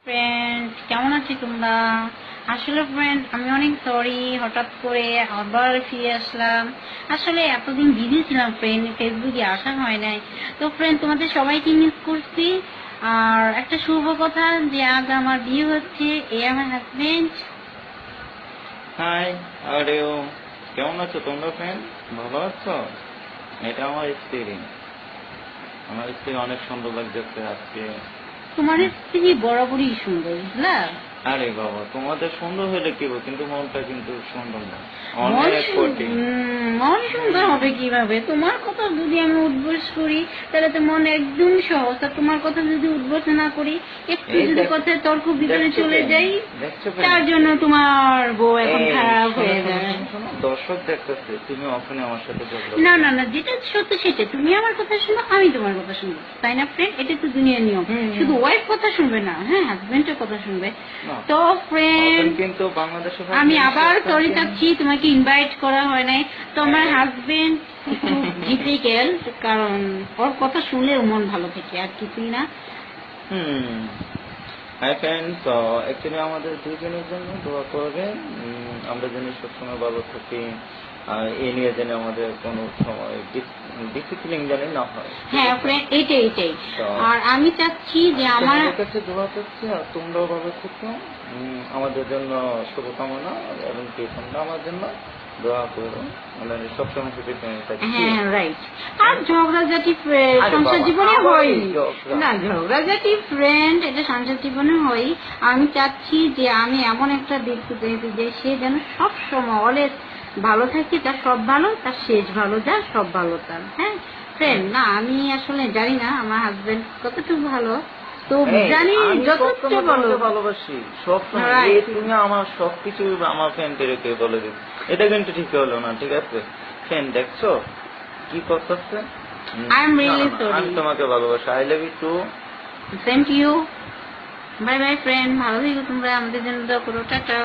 Friend, কেমন আছো তোমরা? আসলে ফ্রেন্ড, আমি অনেক সরি, হঠাৎ করে আবার ফিরে আসলাম। আসলে এতদিন বিজি ছিলাম ফ্রেন্ড, ফেসবুকে আসা হয় নাই। তো ফ্রেন্ড, তোমাদের সবাইকে মিস করছি। আর একটা শুভ কথা যে আজ আমার বিয়ে হচ্ছে, এ আমার হাজবেন্ড। হাই, আরেও কেমন আছো তোমরা ফ্রেন্ড? ভালো আছো? এটা আমার স্ত্রী। আমার স্ত্রী অনেক সুন্দর লাগছে আজকে। তোমার স্ত্রী বরাবরই সুন্দর, বুঝলা? আরে বাবা, তোমাদের সুন্দর হলে কি হবে, কিন্তু মনটা কিন্তু সুন্দর না, মন অনেক কঠিন। মন সুন্দর হবে কিভাবে? তোমার কথা যদি আমি উদ্বোস করি তাহলে তো মন একদম সহজ। আর তোমার কথা যদি উদ্বোস না করি, একটু এই যদি কথায় তর্ক ভিতরে দেখছো চলে কেন? যাই, দেখছো তার কেন? জন্য তোমার বউ এখন এই, খারাপ শোনো, হয়ে শোনো, যাবে। শোনো, শোনো, দর্শক দেখতেছে তুমি ওখানে আমার সাথে ঝগড়া না করো। না না, যেটা সত্য সেটা। তুমি আমার কথা শুনো, আমি তোমার কথা শুনবো, তাই না ফ্রেন্ড? এটা তো দুনিয়ার নিয়ম। শুধু ওয়াইফ কথা শুনবে না, হ্যাঁ, হাজবেন্ডের কথা শুনবে। না, তো ফ্রেন্ড, কিন্তু বাংলাদেশে আমি আবার সরি চাচ্ছি, তোমাকে ইনভাইট করা হয় নাই। তো আমার হাজবেন্ড একটু ডিফিকাল্ট, কারণ ওর কথা শুনলে মন ভালো থাকে, আর কিছুই না। হাই ফ্রেন্ড, তো অ্যাকচুয়ালি আমাদের দুইজনের জন্য দোয়া করবেন। আমরা যেন সবসময় ভালো থাকি, আর এ নিয়ে যেন আমাদের কোনো সময় ডিসিপ্লিন যেন না হয়। হ্যাঁ ফ্রেন্ড, এইটাই। তো আর আমি চাচ্ছি যে আমার তোমাদের কাছে দোয়া করছি, আর তোমরাও ভালো থেকো। আমাদের জন্য শুভকামনা, এবং কি তোমরা আমার জন্য দোয়া করো, মানে সবসময় সুখী থাকি। হ্যাঁ রাইট। আর ঝগড়াঝাটি আরে সংসার বাবা, জীবনে আবার হয় এই ঝগড়া। না, ঝগড়াঝাটি ফ্রেন্ড এটা সংসার জীবনে হয়। আমি চাচ্ছি যে আমি এমন একটা দেখতে পেয়েছি যে সে যেন সব সময় অলওয়েজ ভালো থাকে, তার সব ভালো, তার শেষ ভালো, যা সব ভালো তার। হ্যাঁ ফ্রেন্ড, না আমি আসলে জানি না আমার হাজবেন্ড কতটুকু ভালো, তো এই, জানি আমি যথেষ্ট সবসময় ভালো। তোমাকে ভালোবাসি সবসময়। Right. এই তুমি আমার সবকিছু আমার ফ্রেন্ডকে রেখে বলে দিচ্ছ, এটা কিন্তু ঠিক হলো না, ঠিক আছে ফ্রেন্ড? দেখছো কি করতেছে? I am really sorry. আমি তোমাকে ভালোবাসি, I love you too. Same to you. Bye bye friend, ভালো থেকো তোমরা, আমাদের জন্য দোয়া করো। টাটা।